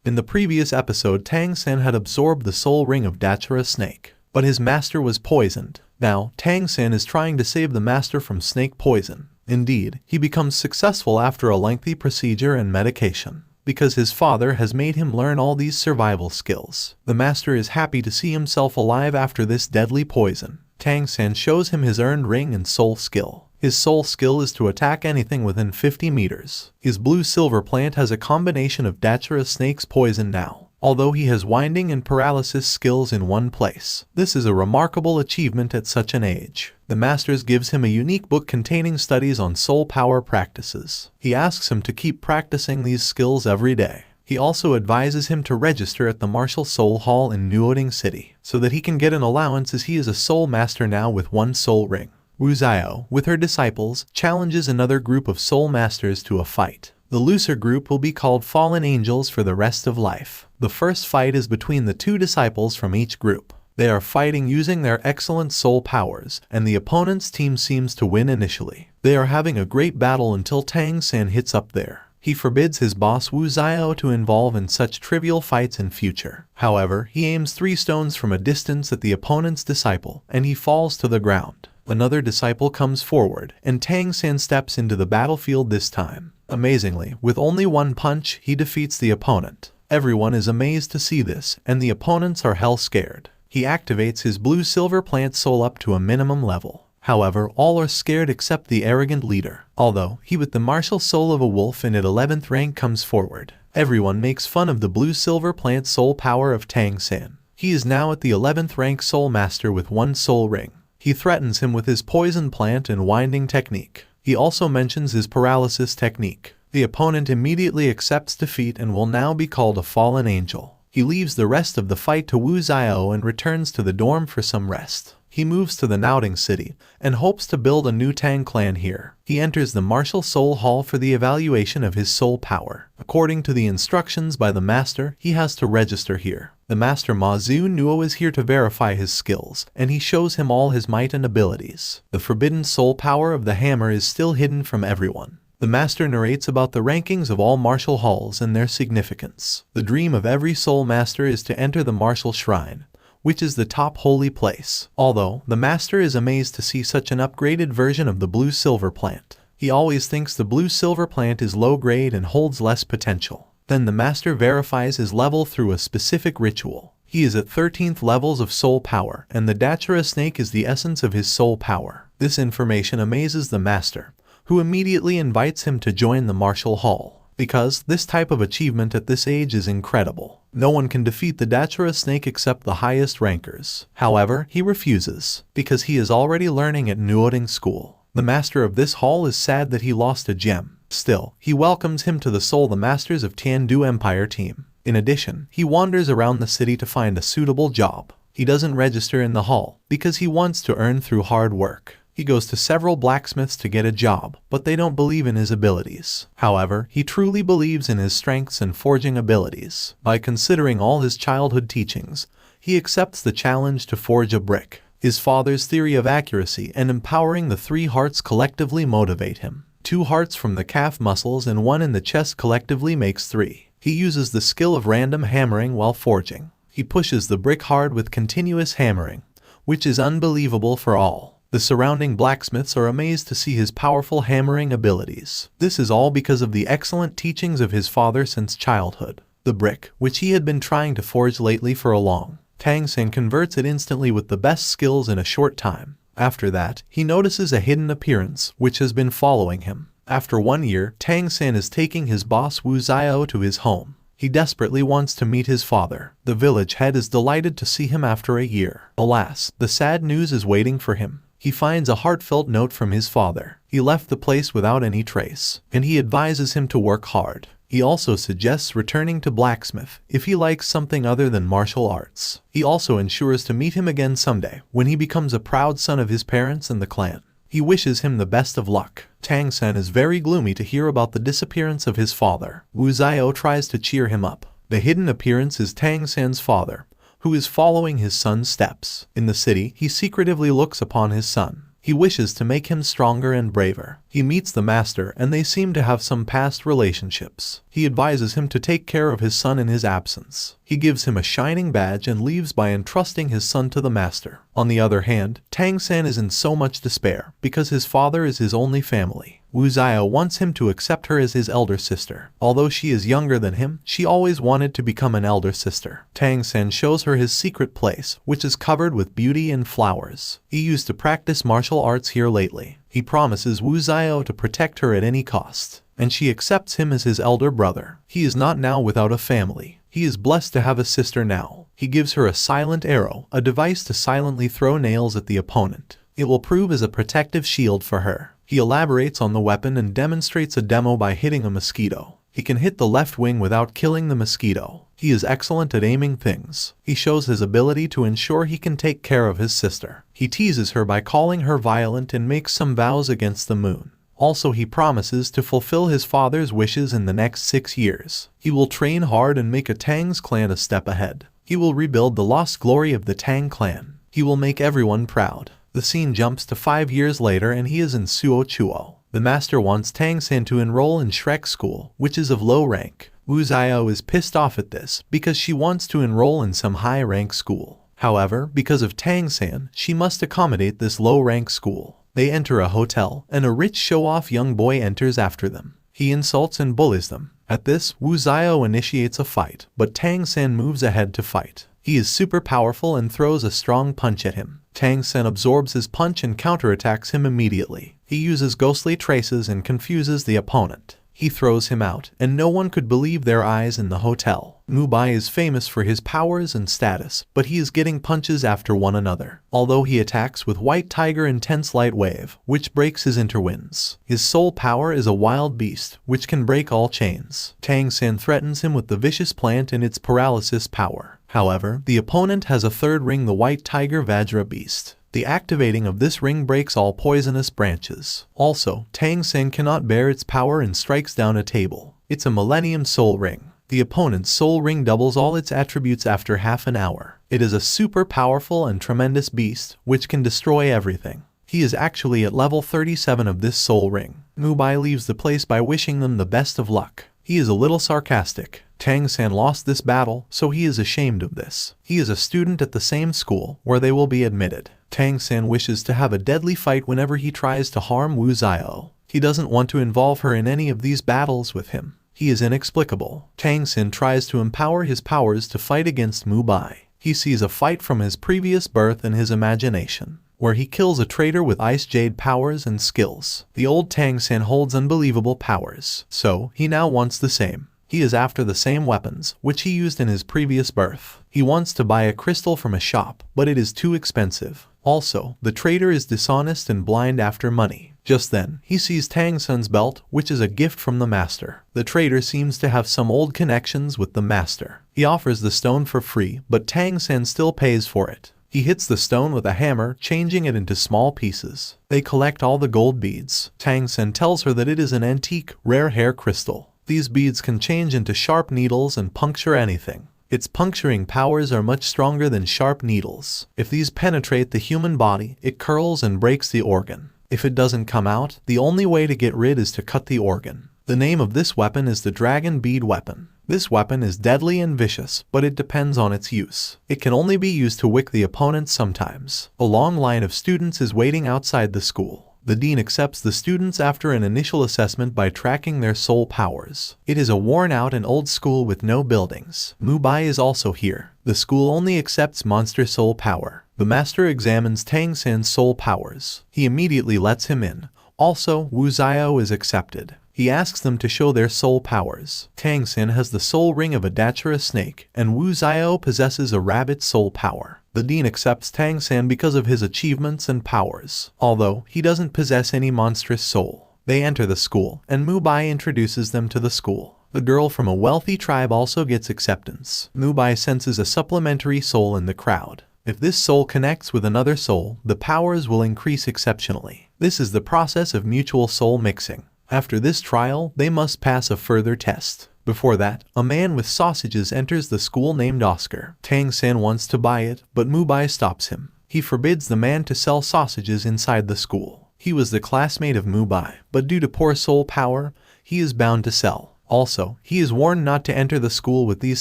In the previous episode, Tang San had absorbed the soul ring of Datura Snake, but his master was poisoned. Now, Tang San is trying to save the master from snake poison. Indeed, he becomes successful after a lengthy procedure and medication, because his father has made him learn all these survival skills. The master is happy to see himself alive after this deadly poison. Tang San shows him his earned ring and soul skill. His soul skill is to attack anything within 50 meters. His blue-silver plant has a combination of Datura Snake's poison now, although he has winding and paralysis skills in one place. This is a remarkable achievement at such an age. The master gives him a unique book containing studies on soul power practices. He asks him to keep practicing these skills every day. He also advises him to register at the Martial Soul Hall in Nuoding City, so that he can get an allowance as he is a soul master now with one soul ring. Wu Xiao, with her disciples, challenges another group of soul masters to a fight. The looser group will be called Fallen Angels for the rest of life. The first fight is between the two disciples from each group. They are fighting using their excellent soul powers, and the opponent's team seems to win initially. They are having a great battle until Tang San hits up there. He forbids his boss Wu Xiao to involve in such trivial fights in future. However, he aims 3 stones from a distance at the opponent's disciple, and he falls to the ground. Another disciple comes forward, and Tang San steps into the battlefield this time. Amazingly, with only one punch, he defeats the opponent. Everyone is amazed to see this, and the opponents are hell scared. He activates his blue-silver plant soul up to a minimum level. However, all are scared except the arrogant leader. Although, he with the martial soul of a wolf and at 11th rank comes forward. Everyone makes fun of the blue-silver plant soul power of Tang San. He is now at the 11th rank soul master with one soul ring. He threatens him with his poison plant and winding technique. He also mentions his paralysis technique. The opponent immediately accepts defeat and will now be called a fallen angel. He leaves the rest of the fight to Wu Xiao and returns to the dorm for some rest. He moves to the Nuoding City and hopes to build a new Tang clan here. He enters the Martial Soul Hall for the evaluation of his soul power. According to the instructions by the master, he has to register here. The master Ma Zhu Nuo is here to verify his skills, and he shows him all his might and abilities. The forbidden soul power of the hammer is still hidden from everyone. The master narrates about the rankings of all martial halls and their significance. The dream of every soul master is to enter the martial shrine, which is the top holy place. Although, the master is amazed to see such an upgraded version of the blue-silver plant. He always thinks the blue-silver plant is low grade and holds less potential. Then the master verifies his level through a specific ritual. He is at 13th levels of soul power, and the Datura Snake is the essence of his soul power. This information amazes the master, who immediately invites him to join the martial hall, because this type of achievement at this age is incredible. No one can defeat the Datura Snake except the highest rankers. However, he refuses, because he is already learning at Nuoding School. The master of this hall is sad that he lost a gem. Still, he welcomes him to the the Masters of Tiandu Empire team. In addition, he wanders around the city to find a suitable job. He doesn't register in the hall, because he wants to earn through hard work. He goes to several blacksmiths to get a job, but they don't believe in his abilities. However, he truly believes in his strengths and forging abilities. By considering all his childhood teachings, he accepts the challenge to forge a brick. His father's theory of accuracy and empowering the 3 hearts collectively motivate him. 2 hearts from the calf muscles and 1 in the chest collectively makes 3. He uses the skill of random hammering while forging. He pushes the brick hard with continuous hammering, which is unbelievable for all. The surrounding blacksmiths are amazed to see his powerful hammering abilities. This is all because of the excellent teachings of his father since childhood. The brick, which he had been trying to forge lately for a long, Tang San converts it instantly with the best skills in a short time. After that, he notices a hidden appearance, which has been following him. After 1 year, Tang San is taking his boss Wu Xiao to his home. He desperately wants to meet his father. The village head is delighted to see him after a year. Alas, the sad news is waiting for him. He finds a heartfelt note from his father. He left the place without any trace, and he advises him to work hard. He also suggests returning to blacksmith if he likes something other than martial arts. He also ensures to meet him again someday when he becomes a proud son of his parents and the clan. He wishes him the best of luck. Tang San is very gloomy to hear about the disappearance of his father. Wu Xiao tries to cheer him up. The hidden appearance is Tang San's father, who is following his son's steps. In the city, he secretively looks upon his son. He wishes to make him stronger and braver. He meets the master and they seem to have some past relationships. He advises him to take care of his son in his absence. He gives him a shining badge and leaves by entrusting his son to the master. On the other hand, Tang San is in so much despair because his father is his only family. Wu Zhao wants him to accept her as his elder sister. Although she is younger than him, she always wanted to become an elder sister. Tang San shows her his secret place, which is covered with beauty and flowers. He used to practice martial arts here lately. He promises Wu Zhao to protect her at any cost, and she accepts him as his elder brother. He is not now without a family. He is blessed to have a sister now. He gives her a silent arrow, a device to silently throw nails at the opponent. It will prove as a protective shield for her. He elaborates on the weapon and demonstrates a demo by hitting a mosquito. He can hit the left wing without killing the mosquito. He is excellent at aiming things. He shows his ability to ensure he can take care of his sister. He teases her by calling her violent and makes some vows against the moon. Also, he promises to fulfill his father's wishes in the next 6 years. He will train hard and make a Tang's clan a step ahead. He will rebuild the lost glory of the Tang clan. He will make everyone proud. The scene jumps to 5 years later and he is in Suo Chuo. The master wants Tang San to enroll in Shrek School, which is of low rank. Wu Zhao is pissed off at this because she wants to enroll in some high-rank school. However, because of Tang San, she must accommodate this low-rank school. They enter a hotel, and a rich show-off young boy enters after them. He insults and bullies them. At this, Wu Zhao initiates a fight, but Tang San moves ahead to fight. He is super powerful and throws a strong punch at him. Tang San absorbs his punch and counterattacks him immediately. He uses ghostly traces and confuses the opponent. He throws him out, and no one could believe their eyes in the hotel. Mu Bai is famous for his powers and status, but he is getting punches after one another. Although he attacks with White Tiger Intense Light Wave, which breaks his interwinds. His soul power is a wild beast, which can break all chains. Tang San threatens him with the Vicious Plant and its paralysis power. However, the opponent has a third ring, the White Tiger Vajra Beast. The activating of this ring breaks all poisonous branches. Also, Tang San cannot bear its power and strikes down a table. It's a Millennium Soul Ring. The opponent's soul ring doubles all its attributes after half an hour. It is a super powerful and tremendous beast, which can destroy everything. He is actually at level 37 of this soul ring. Mu Bai leaves the place by wishing them the best of luck. He is a little sarcastic. Tang San lost this battle, so he is ashamed of this. He is a student at the same school, where they will be admitted. Tang San wishes to have a deadly fight whenever he tries to harm Wu Zhao. He doesn't want to involve her in any of these battles with him. He is inexplicable. Tang San tries to empower his powers to fight against Mu Bai. He sees a fight from his previous birth in his imagination, where he kills a traitor with Ice Jade powers and skills. The old Tang San holds unbelievable powers, so he now wants the same. He is after the same weapons, which he used in his previous birth. He wants to buy a crystal from a shop, but it is too expensive. Also, the trader is dishonest and blind after money. Just then, he sees Tang San's belt, which is a gift from the master. The trader seems to have some old connections with the master. He offers the stone for free, but Tang San still pays for it. He hits the stone with a hammer, changing it into small pieces. They collect all the gold beads. Tang San tells her that it is an antique, rare hair crystal. These beads can change into sharp needles and puncture anything. Its puncturing powers are much stronger than sharp needles. If these penetrate the human body, it curls and breaks the organ. If it doesn't come out, the only way to get rid is to cut the organ. The name of this weapon is the Dragon Bead Weapon. This weapon is deadly and vicious, but it depends on its use. It can only be used to wick the opponent sometimes. A long line of students is waiting outside the school. The dean accepts the students after an initial assessment by tracking their soul powers. It is a worn-out and old school with no buildings. Mu Bai is also here. The school only accepts monster soul power. The master examines Tang San's soul powers. He immediately lets him in. Also, Wu Zhao is accepted. He asks them to show their soul powers. Tang San has the soul ring of a Datura snake, and Wu Zhao possesses a rabbit soul power. The dean accepts Tang San because of his achievements and powers, although he doesn't possess any monstrous soul. They enter the school, and Mu Bai introduces them to the school. The girl from a wealthy tribe also gets acceptance. Mu Bai senses a supplementary soul in the crowd. If this soul connects with another soul, the powers will increase exceptionally. This is the process of mutual soul mixing. After this trial, they must pass a further test. Before that, a man with sausages enters the school named Oscar. Tang San wants to buy it, but Mu Bai stops him. He forbids the man to sell sausages inside the school. He was the classmate of Mu Bai, but due to poor soul power, he is bound to sell. Also, he is warned not to enter the school with these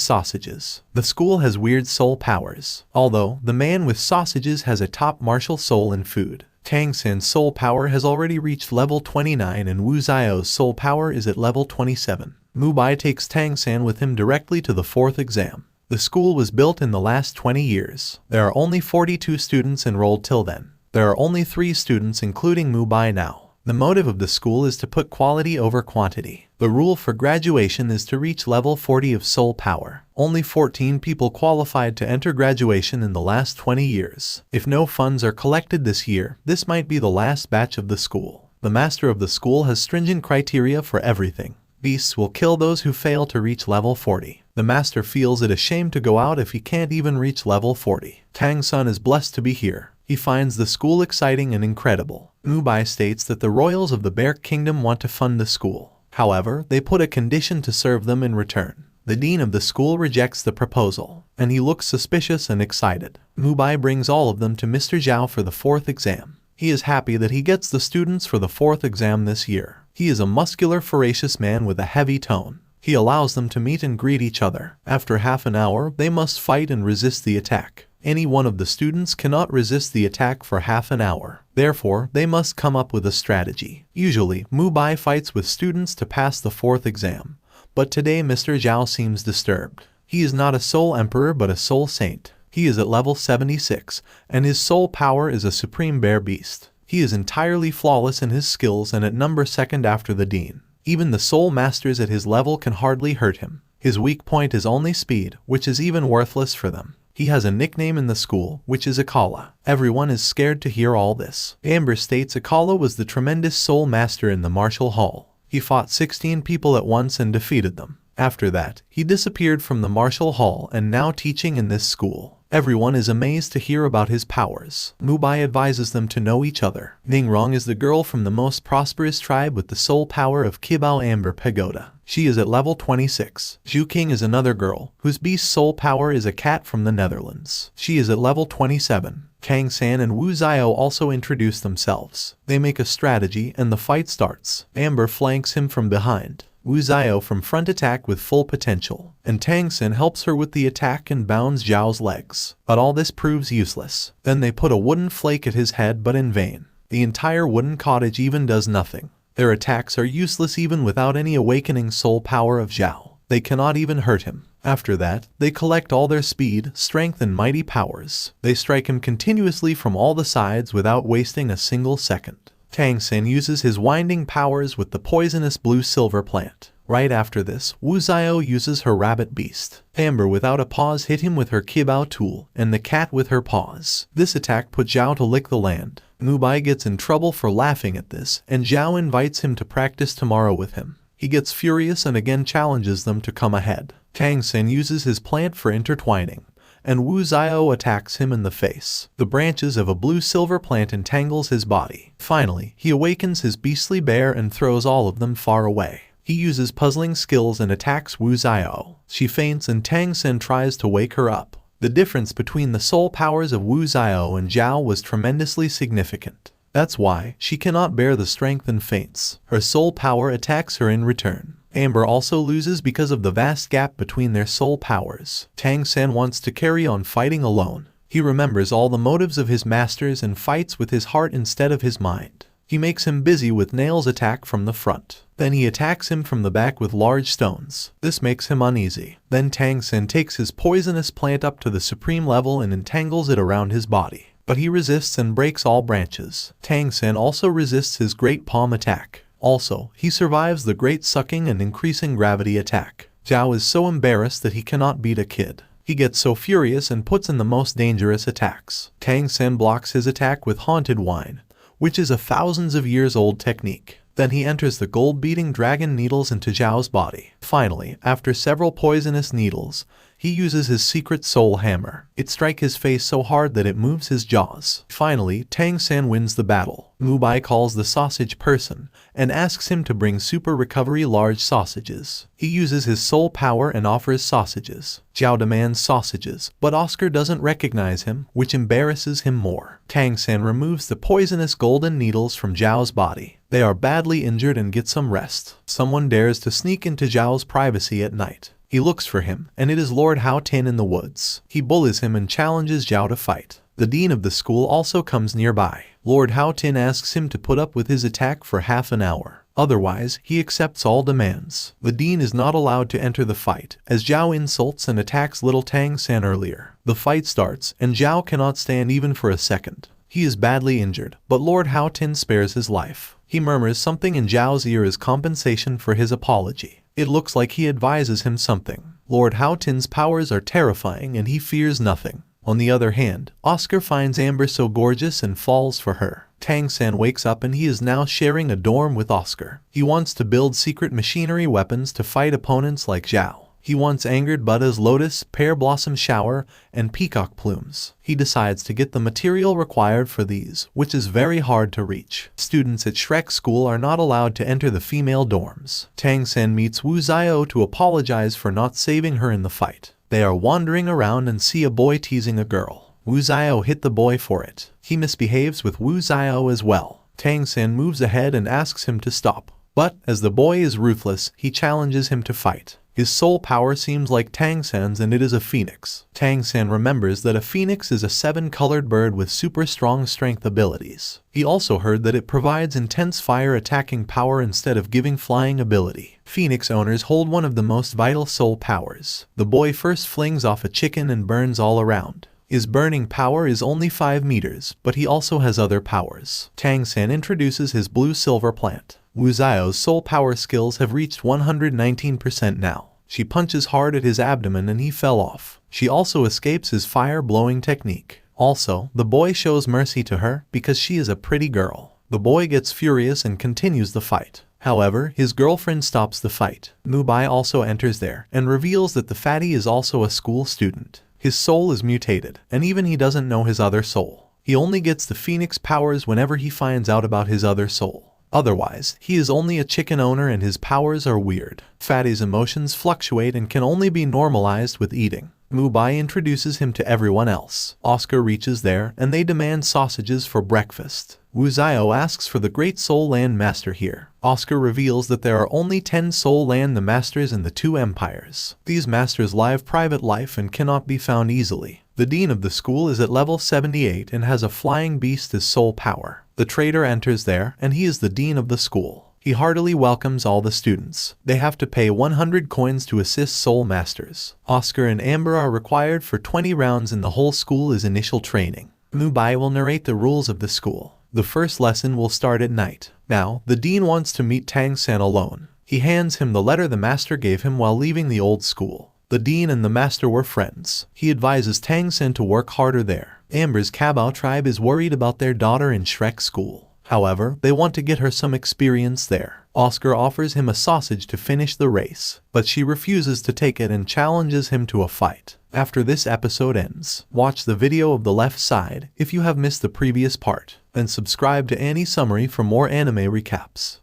sausages. The school has weird soul powers. Although, the man with sausages has a top martial soul in food. Tang Xin's soul power has already reached level 29 and Wu Zio's soul power is at level 27. Mu Bai takes Tang Xin with him directly to the 4th exam. The school was built in the last 20 years. There are only 42 students enrolled till then. There are only 3 students including Mu Bai now. The motive of the school is to put quality over quantity. The rule for graduation is to reach level 40 of soul power. Only 14 people qualified to enter graduation in the last 20 years. If no funds are collected this year, this might be the last batch of the school. The master of the school has stringent criteria for everything. Beasts will kill those who fail to reach level 40. The master feels it a shame to go out if he can't even reach level 40. Tang Sun is blessed to be here. He finds the school exciting and incredible. Mu Bai states that the royals of the Bear Kingdom want to fund the school. However, they put a condition to serve them in return. The dean of the school rejects the proposal, and he looks suspicious and excited. Mu Bai brings all of them to Mr. Zhao for the 4th exam. He is happy that he gets the students for the 4th exam this year. He is a muscular, ferocious man with a heavy tone. He allows them to meet and greet each other. After half an hour, they must fight and resist the attack. Any one of the students cannot resist the attack for half an hour. Therefore, they must come up with a strategy. Usually, Mu Bai fights with students to pass the 4th exam. But today Mr. Zhao seems disturbed. He is not a soul emperor but a soul saint. He is at level 76, and his soul power is a supreme bear beast. He is entirely flawless in his skills and at number 2nd after the dean. Even the soul masters at his level can hardly hurt him. His weak point is only speed, which is even worthless for them. He has a nickname in the school, which is Akala. Everyone is scared to hear all this. Amber states Akala was the tremendous soul master in the martial hall. He fought 16 people at once and defeated them. After that, he disappeared from the martial hall and now teaching in this school. Everyone is amazed to hear about his powers. Mu Bai advises them to know each other. Ningrong is the girl from the most prosperous tribe with the soul power of Kibao Amber Pagoda. She is at level 26. Zhu King is another girl, whose beast soul power is a cat from the Netherlands. She is at level 27. Tang San and Wu Zio also introduce themselves. They make a strategy and the fight starts. Amber flanks him from behind. Wu Zio from front attack with full potential, and Tang Xin helps her with the attack and bounds Zhao's legs. But all this proves useless. Then they put a wooden flake at his head but in vain. The entire wooden cottage even does nothing. Their attacks are useless even without any awakening soul power of Zhao. They cannot even hurt him. After that, they collect all their speed, strength and mighty powers. They strike him continuously from all the sides without wasting a single second. Tang Xin uses his winding powers with the poisonous blue-silver plant. Right after this, Wu Zio uses her rabbit beast. Amber without a pause hit him with her Kibao tool, and the cat with her paws. This attack put Zhao to lick the land. Mu Bai gets in trouble for laughing at this, and Zhao invites him to practice tomorrow with him. He gets furious and again challenges them to come ahead. Tang Xin uses his plant for intertwining, and Wu Zio attacks him in the face. The branches of a blue-silver plant entangles his body. Finally, he awakens his beastly bear and throws all of them far away. He uses puzzling skills and attacks Wu Zio. She faints and Tang Xin tries to wake her up. The difference between the soul powers of Wu Zio and Zhao was tremendously significant. That's why she cannot bear the strength and faints. Her soul power attacks her in return. Amber also loses because of the vast gap between their soul powers. Tang Xin wants to carry on fighting alone. He remembers all the motives of his masters and fights with his heart instead of his mind. He makes him busy with Nail's attack from the front. Then he attacks him from the back with large stones. This makes him uneasy. Then Tang Xin takes his poisonous plant up to the supreme level and entangles it around his body. But he resists and breaks all branches. Tang Xin also resists his great palm attack. Also, he survives the great sucking and increasing gravity attack. Zhao is so embarrassed that he cannot beat a kid. He gets so furious and puts in the most dangerous attacks. Tang Xin blocks his attack with Haunted Wine, which is a thousands of years old technique. Then he enters the gold-beating dragon needles into Zhao's body. Finally, after several poisonous needles, he uses his secret soul hammer. It strikes his face so hard that it moves his jaws. Finally, Tang San wins the battle. Mu Bai calls the sausage person and asks him to bring super recovery large sausages. He uses his soul power and offers sausages. Zhao demands sausages, but Oscar doesn't recognize him, which embarrasses him more. Tang San removes the poisonous golden needles from Zhao's body. They are badly injured and get some rest. Someone dares to sneak into Zhao's privacy at night. He looks for him, and it is Lord Hao Tin in the woods. He bullies him and challenges Zhao to fight. The dean of the school also comes nearby. Lord Hao Tin asks him to put up with his attack for half an hour. Otherwise, he accepts all demands. The dean is not allowed to enter the fight, as Zhao insults and attacks little Tang San earlier. The fight starts, and Zhao cannot stand even for a second. He is badly injured, but Lord Hao Tin spares his life. He murmurs something in Zhao's ear as compensation for his apology. It looks like he advises him something. Lord Hao Tin's powers are terrifying and he fears nothing. On the other hand, Oscar finds Amber so gorgeous and falls for her. Tang San wakes up and he is now sharing a dorm with Oscar. He wants to build secret machinery weapons to fight opponents like Zhao. He wants angered Buddha's lotus, pear blossom shower, and peacock plumes. He decides to get the material required for these, which is very hard to reach. Students at Shrek School are not allowed to enter the female dorms. Tang San meets Wu Xiao to apologize for not saving her in the fight. They are wandering around and see a boy teasing a girl. Wu Xiao hit the boy for it. He misbehaves with Wu Xiao as well. Tang San moves ahead and asks him to stop. But, as the boy is ruthless, he challenges him to fight. His soul power seems like Tang San's and it is a phoenix. Tang San remembers that a phoenix is a 7-colored bird with super strong strength abilities. He also heard that it provides intense fire attacking power instead of giving flying ability. Phoenix owners hold one of the most vital soul powers. The boy first flings off a chicken and burns all around. His burning power is only 5 meters, but he also has other powers. Tang San introduces his blue-silver plant. Wu Xiao's soul power skills have reached 119% now. She punches hard at his abdomen and he fell off. She also escapes his fire-blowing technique. Also, the boy shows mercy to her because she is a pretty girl. The boy gets furious and continues the fight. However, his girlfriend stops the fight. Mu Bai also enters there and reveals that the fatty is also a school student. His soul is mutated, and even he doesn't know his other soul. He only gets the phoenix powers whenever he finds out about his other soul. Otherwise, he is only a chicken owner and his powers are weird. Fatty's emotions fluctuate and can only be normalized with eating. Mu Bai introduces him to everyone else. Oscar reaches there and they demand sausages for breakfast. Wu Xiao asks for the Great Soul Land Master here. Oscar reveals that there are only 10 Soul Land the Masters in the 2 empires. These masters live private life and cannot be found easily. The dean of the school is at level 78 and has a flying beast as soul power. The trader enters there and he is the dean of the school. He heartily welcomes all the students. They have to pay 100 coins to assist Soul Masters. Oscar and Amber are required for 20 rounds in the whole school as initial training. Mu Bai will narrate the rules of the school. The first lesson will start at night. Now, the dean wants to meet Tang San alone. He hands him the letter the master gave him while leaving the old school. The dean and the master were friends. He advises Tang San to work harder there. Amber's Cabao tribe is worried about their daughter in Shrek School. However, they want to get her some experience there. Oscar offers him a sausage to finish the race, but she refuses to take it and challenges him to a fight. After this episode ends, watch the video of the left side if you have missed the previous part, and subscribe to Annie Summary for more anime recaps.